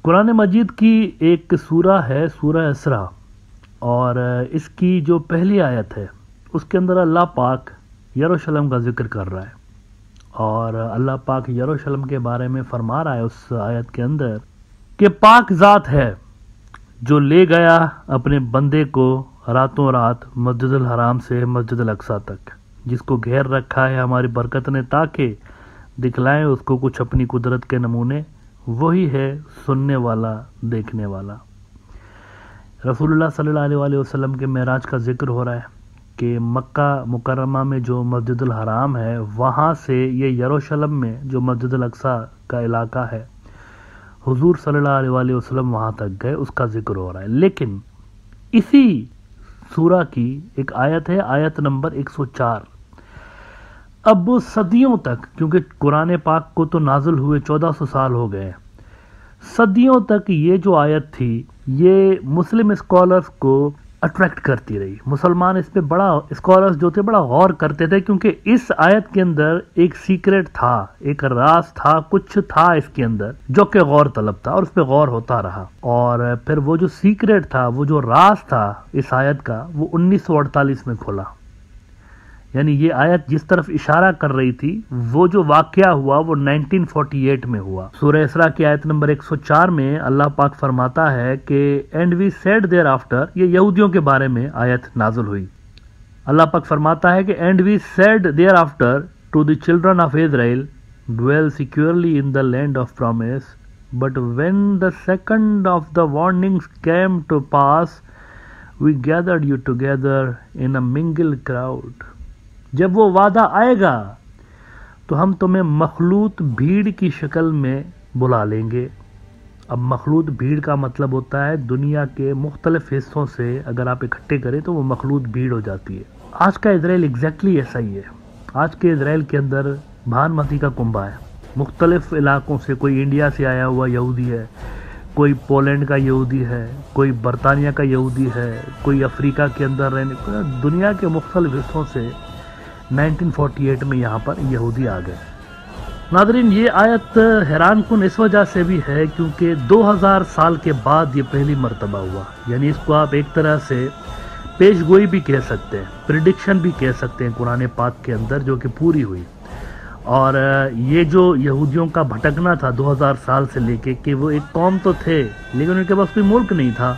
قرآن مجید کی ایک سورہ ہے سورہ اسراء، اور اس کی جو پہلی آیت ہے اس کے اندر اللہ پاک یروشلم کا ذکر کر رہا ہے، اور اللہ پاک یروشلم کے بارے میں فرما رہا ہے اس آیت کے اندر کہ پاک ذات ہے جو لے گیا اپنے بندے کو راتوں رات مسجد الحرام سے مسجد الاقصیٰ تک، جس کو گھیر رکھا ہے ہماری برکت نے تاکہ دکھلائیں اس کو کچھ اپنی قدرت کے نمونے، وہی ہے سننے والا دیکھنے والا۔ رسول اللہ صلی اللہ علیہ وسلم کے معراج کا ذکر ہو رہا ہے کہ مکہ مکرمہ میں جو مسجد الحرام ہے وہاں سے یہ یروشلم میں جو مسجد الاقصیٰ کا علاقہ ہے حضور صلی اللہ علیہ وسلم وہاں تک گئے، اس کا ذکر ہو رہا ہے۔ لیکن اسی سورہ کی ایک آیت ہے، آیت نمبر 104۔ اب صدیوں تک، کیونکہ قرآن پاک کو تو نازل ہوئے 1400 سال ہو گئے، صدیوں تک یہ جو آیت تھی یہ مسلم اسکالرز کو اٹریکٹ کرتی رہی۔ مسلمان اس پہ بڑا، اسکالرز جو تھے بڑا غور کرتے تھے، کیونکہ اس آیت کے اندر ایک سیکرٹ تھا، ایک راز تھا، کچھ تھا اس کے اندر جو کہ غور طلب تھا، اور اس پہ غور ہوتا رہا۔ اور پھر وہ جو سیکرٹ تھا، وہ جو راز تھا اس آیت کا، وہ 1948 میں کھلا۔ یعنی یہ آیت جس طرف اشارہ کر رہی تھی وہ جو واقعہ ہوا وہ 1948 میں ہوا۔ سورہ اسراء کی آیت نمبر 104 میں اللہ پاک فرماتا ہے کہ and we said there after, یہ یہودیوں کے بارے میں آیت نازل ہوئی۔ اللہ پاک فرماتا ہے کہ and we said there after to the children of Israel dwell securely in the land of promise but when the second of the warnings came to pass we gathered you together in a mingled crowd. جب وہ وعدہ آئے گا تو ہم تمہیں مخلوط بھیڑ کی شکل میں بلا لیں گے۔ اب مخلوط بھیڑ کا مطلب ہوتا ہے دنیا کے مختلف حصوں سے اگر آپ اکٹھے کریں تو وہ مخلوط بھیڑ ہو جاتی ہے۔ آج کا اسرائیل ایگزیکٹلی ایسا ہی ہے۔ آج کے اسرائیل کے اندر بھانمتی کا کنبہ ہے، مختلف علاقوں سے، کوئی انڈیا سے آیا ہوا یہودی ہے، کوئی پولینڈ کا یہودی ہے، کوئی برطانیہ کا یہودی ہے، کوئی افریقہ کے اندر رہنے، دنیا کے مختلف حصوں سے 1948 میں یہاں پر یہودی آ گئے۔ ناظرین، یہ آیت حیران کن اس وجہ سے بھی ہے کیونکہ 2000 سال کے بعد یہ پہلی مرتبہ ہوا۔ یعنی اس کو آپ ایک طرح سے پیش گوئی بھی کہہ سکتے ہیں، پریڈکشن بھی کہہ سکتے ہیں قرآن پاک کے اندر، جو کہ پوری ہوئی۔ اور یہ جو یہودیوں کا بھٹکنا تھا 2000 سال سے لے کے، کہ وہ ایک قوم تو تھے لیکن ان کے پاس کوئی ملک نہیں تھا،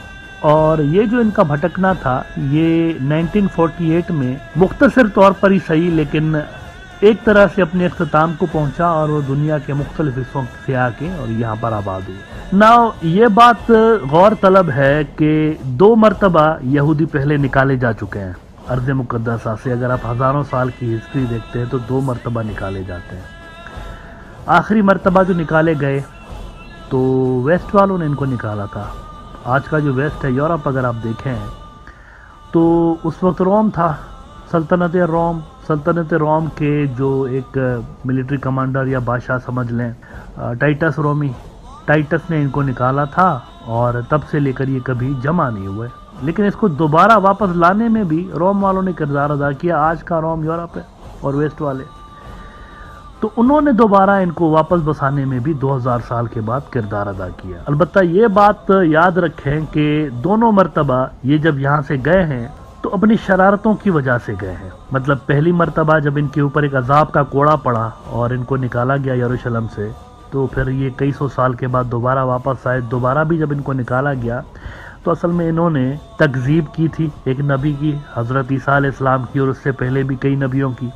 اور یہ جو ان کا بھٹکنا تھا یہ 1948 میں مختصر طور پر ہی صحیح لیکن ایک طرح سے اپنے اختتام کو پہنچا، اور وہ دنیا کے مختلف حصوں سے آ کے اور یہاں پر آباد ہوئے۔ ناؤ یہ بات غور طلب ہے کہ 2 مرتبہ یہودی پہلے نکالے جا چکے ہیں ارض مقدسہ سے۔ اگر آپ ہزاروں سال کی ہسٹری دیکھتے ہیں تو 2 مرتبہ نکالے جاتے ہیں۔ آخری مرتبہ جو نکالے گئے تو ویسٹ والوں نے ان کو نکالا تھا۔ آج کا جو ویسٹ ہے، یورپ، اگر آپ دیکھیں تو اس وقت روم تھا، سلطنت روم کے جو ایک ملٹری کمانڈر یا بادشاہ سمجھ لیں، ٹائٹس نے ان کو نکالا تھا، اور تب سے لے کر یہ کبھی جمع نہیں ہوئے۔ لیکن اس کو دوبارہ واپس لانے میں بھی روم والوں نے کردار ادا کیا۔ آج کا روم یورپ ہے اور ویسٹ والے، تو انہوں نے دوبارہ ان کو واپس بسانے میں بھی 2000 سال کے بعد کردار ادا کیا۔ البتہ یہ بات یاد رکھیں کہ دونوں مرتبہ یہ جب یہاں سے گئے ہیں تو اپنی شرارتوں کی وجہ سے گئے ہیں۔ مطلب پہلی مرتبہ جب ان کے اوپر ایک عذاب کا کوڑا پڑا اور ان کو نکالا گیا یروشلم سے، تو پھر یہ کئی سو سال کے بعد دوبارہ واپس آئے۔ دوبارہ بھی جب ان کو نکالا گیا تو اصل میں انہوں نے تکذیب کی تھی ایک نبی کی، حضرت عیسیٰ علیہ السلام کی، اور اس سے پہلے بھی کئی نبیوں کی،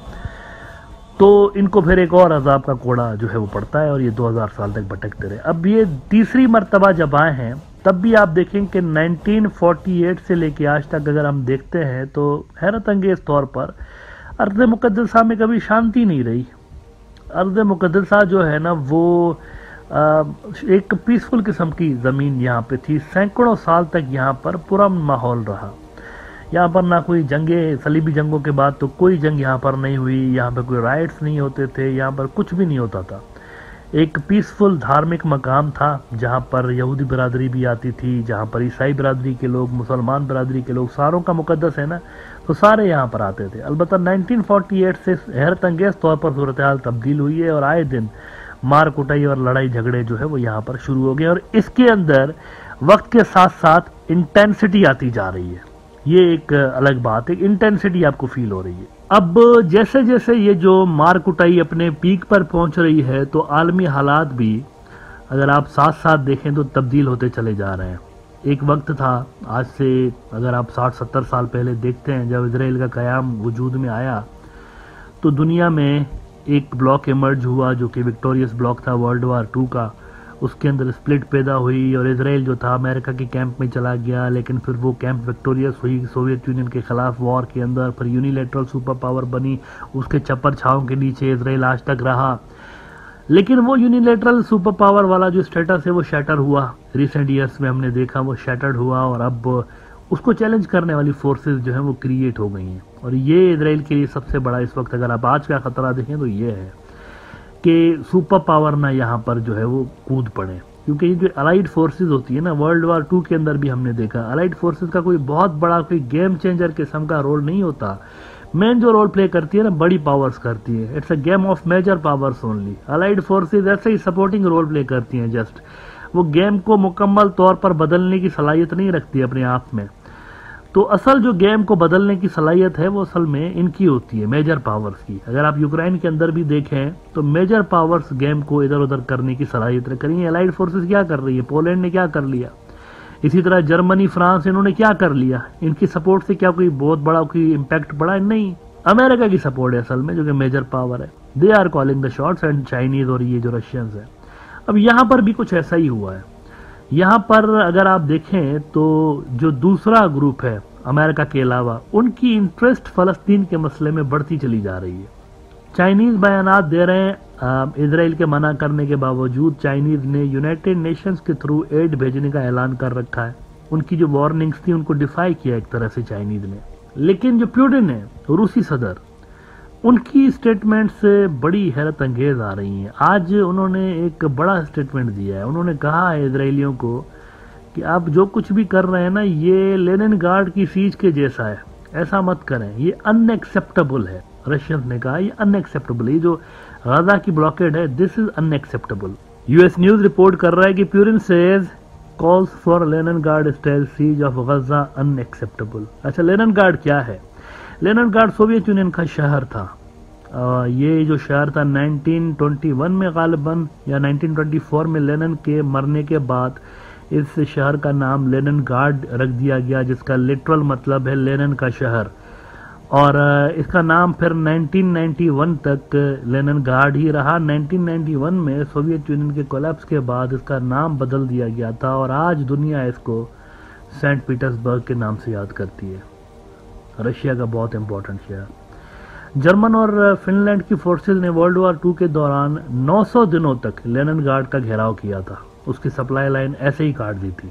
تو ان کو پھر ایک اور عذاب کا کوڑا جو ہے وہ پڑتا ہے، اور یہ 2000 سال تک بھٹکتے رہے۔ اب یہ تیسری مرتبہ جب آئے ہیں تب بھی آپ دیکھیں کہ 1948 سے لے کے آج تک اگر ہم دیکھتے ہیں تو حیرت انگیز طور پر ارض مقدسہ میں کبھی شانتی نہیں رہی۔ ارض مقدسہ جو ہے نا وہ ایک پیسفل قسم کی زمین یہاں پہ تھی، سینکڑوں سال تک یہاں پر پرامن ماحول رہا۔ یہاں پر نہ کوئی جنگیں، صلیبی جنگوں کے بعد تو کوئی جنگ یہاں پر نہیں ہوئی، یہاں پہ کوئی رائٹس نہیں ہوتے تھے، یہاں پر کچھ بھی نہیں ہوتا تھا۔ ایک پیسفل دھارمک مقام تھا جہاں پر یہودی برادری بھی آتی تھی، جہاں پر عیسائی برادری کے لوگ، مسلمان برادری کے لوگ، ساروں کا مقدس ہے نا، تو سارے یہاں پر آتے تھے۔ البتہ 1948 سے حیرت انگیز طور پر صورتحال تبدیل ہوئی ہے، اور آئے دن مار کٹائی اور لڑائی جھگڑے جو ہے وہ یہاں پر شروع ہو گئے، اور اس کے اندر وقت کے ساتھ ساتھ انٹینسٹی آتی جا رہی ہے. یہ ایک الگ بات ہے، انٹینسٹی آپ کو فیل ہو رہی ہے. اب جیسے جیسے یہ جو مار کٹائی اپنے پیک پر پہنچ رہی ہے تو عالمی حالات بھی اگر آپ ساتھ ساتھ دیکھیں تو تبدیل ہوتے چلے جا رہے ہیں. ایک وقت تھا، آج سے اگر آپ 60-70 سال پہلے دیکھتے ہیں، جب اسرائیل کا قیام وجود میں آیا تو دنیا میں ایک بلاک ایمرج ہوا جو کہ وکٹوریس بلاک تھا ورلڈ وار 2 کا. اس کے اندر سپلٹ پیدا ہوئی اور اسرائیل جو تھا امریکہ کے کیمپ میں چلا گیا، لیکن پھر وہ کیمپ وکٹوریس ہوئی سوویت یونین کے خلاف وار کے اندر. پھر یونیلیٹرل سپر پاور بنی، اس کے چپر چھاؤں کے نیچے اسرائیل آج تک رہا. لیکن وہ یونیلیٹرل سپر پاور والا جو سٹیٹس ہے وہ شیٹر ہوا. ریسنٹ ایئرز میں ہم نے دیکھا وہ شیٹرڈ ہوا، اور اب اس کو چیلنج کرنے والی فورسز جو ہیں وہ کریٹ ہو گئی ہیں. اور یہ اسرائیل کے لیے سب سے بڑا اس وقت اگر آپ آج کا خطرہ دیکھیں تو یہ ہے کہ سپر پاور نہ یہاں پر جو ہے وہ کود پڑے. کیونکہ یہ جو الائیڈ فورسز ہوتی ہے نا، ورلڈ وار 2 کے اندر بھی ہم نے دیکھا الائیڈ فورسز کا کوئی بہت بڑا کوئی گیم چینجر قسم کا رول نہیں ہوتا. مین جو رول پلے کرتی ہے نا بڑی پاورز کرتی ہے. It's a game of major powers only. Allied forces ایسے ہی سپورٹنگ رول پلے کرتی ہیں، جسٹ وہ گیم کو مکمل طور پر بدلنے کی صلاحیت نہیں رکھتی اپنے آپ میں. تو اصل جو گیم کو بدلنے کی صلاحیت ہے وہ اصل میں ان کی ہوتی ہے، میجر پاورز کی. اگر آپ یوکرائن کے اندر بھی دیکھیں تو میجر پاورز گیم کو ادھر ادھر کرنے کی صلاحیت رکھ رہی ہیں. الائیڈ فورسز کیا کر رہی ہے؟ پولینڈ نے کیا کر لیا، اسی طرح جرمنی، فرانس، انہوں نے کیا کر لیا؟ ان کی سپورٹ سے کیا کوئی بہت بڑا کوئی امپیکٹ پڑا؟ نہیں. امریکہ کی سپورٹ ہے اصل میں جو کہ میجر پاور ہے. They are calling the shots, and Chinese اور یہ جو رشینز ہیں. اب یہاں پر بھی کچھ ایسا ہی ہوا ہے. یہاں پر اگر آپ دیکھیں تو جو دوسرا گروپ ہے امریکہ کے علاوہ، ان کی انٹرسٹ فلسطین کے مسئلے میں بڑھتی چلی جا رہی ہے. چائنیز بیانات دے رہے ہیں، اسرائیل کے منع کرنے کے باوجود چائنیز نے یونائٹڈ نیشنز کے تھرو ایڈ بھیجنے کا اعلان کر رکھا ہے. ان کی جو وارننگز تھی ان کو ڈیفائی کیا ایک طرح سے چائنیز نے. لیکن جو پیوٹن ہے روسی صدر، ان کی سٹیٹمنٹس بڑی حیرت انگیز آ رہی ہیں. آج انہوں نے ایک بڑا سٹیٹمنٹ دیا ہے. انہوں نے کہا ہے اسرائیلیوں کو کہ آپ جو کچھ بھی کر رہے ہیں نا یہ لینن گارڈ کی سیج کے جیسا ہے، ایسا مت کریں، یہ ان ایکسیپٹیبل ہے. رشینز نے کہا یہ ان ایکسیپٹیبل ہے، یہ جو غزہ کی بلاکیڈ ہے this is unacceptable. U S news report کر رہا ہے کہ پیورن says calls for Leningrad style siege of Gaza unacceptable. اچھا لینن گارڈ کیا ہے؟ لینن گارڈ سوویت یونین کا شہر تھا. یہ جو شہر تھا 1921 میں غالباً یا 1924 میں لینن کے مرنے کے بعد اس شہر کا نام لینن گارڈ رکھ دیا گیا، جس کا لٹرل مطلب ہے لینن کا شہر. اور اس کا نام پھر 1991 تک لینن گارڈ ہی رہا. 1991 میں سوویت یونین کے کولیپس کے بعد اس کا نام بدل دیا گیا تھا، اور آج دنیا اس کو سینٹ پیٹرز برگ کے نام سے یاد کرتی ہے. رشیا کا بہت امپورٹنٹ شہر. جرمن اور فن لینڈ کی فورسز نے ورلڈ وار 2 کے دوران 900 دنوں تک لینن گارڈ کا گھیراؤ کیا تھا. اس کی سپلائی لائن ایسے ہی کاٹ دی تھی.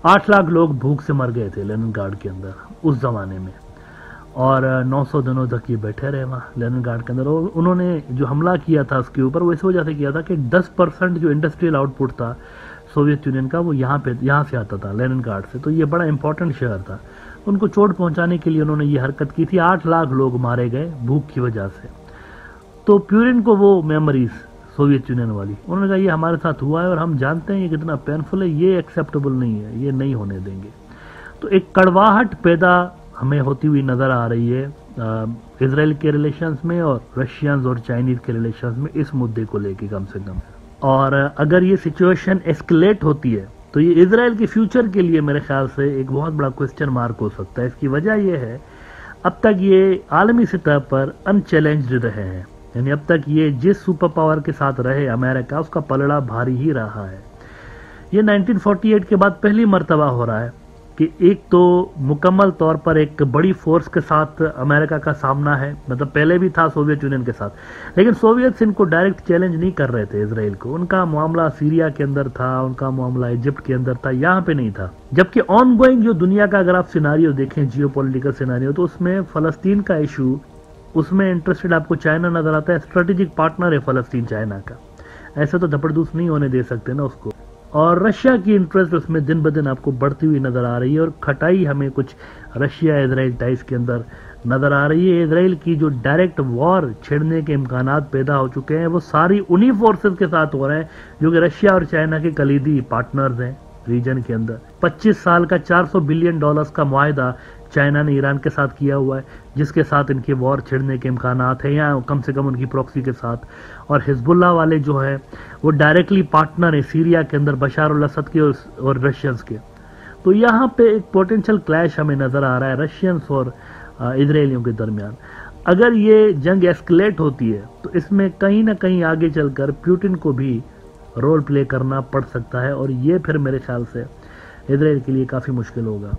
8 لاکھ لوگ بھوک سے مر گئے تھے لینن گارڈ کے اندر اس زمانے میں، اور 900 دنوں تک یہ بیٹھے رہے وہاں لینن گارڈ کے اندر. اور انہوں نے جو حملہ کیا تھا اس کے اوپر وہ اس وجہ سے کیا تھا کہ 10% جو انڈسٹریل آؤٹ پٹ تھا سوویت یونین کا وہ یہاں سے آتا تھا لینن گارڈ سے. تو یہ بڑا امپورٹنٹ شہر تھا. ان کو چوٹ پہنچانے کے لیے انہوں نے یہ حرکت کی تھی. 8 لاکھ لوگ مارے گئے بھوک کی وجہ سے. تو پیورن کو وہ میموریز سوویت یونین والی، انہوں نے کہا یہ ہمارے ساتھ ہوا ہے اور ہم جانتے ہیں یہ کتنا پینفل ہے، یہ ایکسیپٹیبل نہیں ہے، یہ نہیں ہونے دیں گے. تو ایک کڑواہٹ پیدا ہمیں ہوتی ہوئی نظر آ رہی ہے اسرائیل کے ریلیشنز میں اور رشینز اور چائنیز کے ریلیشنز میں اس مدعے کو لے کے کم سے کم. اور اگر یہ سچویشن ایسکلیٹ ہوتی ہے تو یہ اسرائیل کے فیوچر کے لیے میرے خیال سے ایک بہت بڑا کوسچن مارک ہو سکتا ہے. اس کی وجہ یہ ہے اب تک یہ عالمی سطح پر ان چیلنجڈ رہے ہیں، یعنی اب تک یہ جس سپر پاور کے ساتھ رہے امریکہ، اس کا پلڑا بھاری ہی رہا ہے. یہ 1948 کے بعد پہلی مرتبہ ہو رہا ہے کہ ایک تو مکمل طور پر ایک بڑی فورس کے ساتھ امریکہ کا سامنا ہے. مطلب پہلے بھی تھا سوویت یونین کے ساتھ، لیکن سوویتس ان کو ڈائریکٹ چیلنج نہیں کر رہے تھے اسرائیل کو. ان کا معاملہ سیریا کے اندر تھا، ان کا معاملہ ایجپٹ کے اندر تھا، یہاں پہ نہیں تھا. جبکہ آن گوئنگ جو دنیا کا اگر آپ سیناریو دیکھیں، جیو پولیٹیکل سیناریو، تو اس میں فلسطین کا ایشو، اس میں انٹرسٹڈ آپ کو چائنا نظر آتا ہے. اسٹریٹجک پارٹنر ہے فلسطین چائنا کا، ایسے تو دھپڑ دوس نہیں ہونے دے سکتے نا اس کو. اور رشیا کی انٹرسٹ اس میں دن بدن آپ کو بڑھتی ہوئی نظر آ رہی ہے، اور کھٹائی ہمیں کچھ رشیا اسرائیل ٹائز کے اندر نظر آ رہی ہے۔ اسرائیل کی جو ڈائریکٹ وار چھڑنے کے امکانات پیدا ہو چکے ہیں، وہ ساری انہی فورسز کے ساتھ ہو رہے ہیں جو کہ رشیا اور چائنا کے کلیدی پارٹنرز ہیں ریجن کے اندر۔ 25 سال کا $400 بلین کا معاہدہ چائنا نے ایران کے ساتھ کیا ہوا ہے، جس کے ساتھ ان کے وار چھڑنے کے امکانات ہیں، یا کم سے کم ان کی پروکسی کے ساتھ۔ اور حزب اللہ والے جو ہیں وہ ڈائریکٹلی پارٹنر ہیں سیریا کے اندر بشار الاسد کے اور رشینز کے۔ تو یہاں پہ ایک پوٹینشل کلیش ہمیں نظر آ رہا ہے رشینز اور اسرائیلیوں کے درمیان۔ اگر یہ جنگ ایسکلیٹ ہوتی ہے تو اس میں کہیں نہ کہیں آگے چل کر پیوٹن کو بھی رول پلے کرنا پڑ سکتا ہے، اور یہ پھر میرے خیال سے اسرائیل کے لیے کافی مشکل ہوگا۔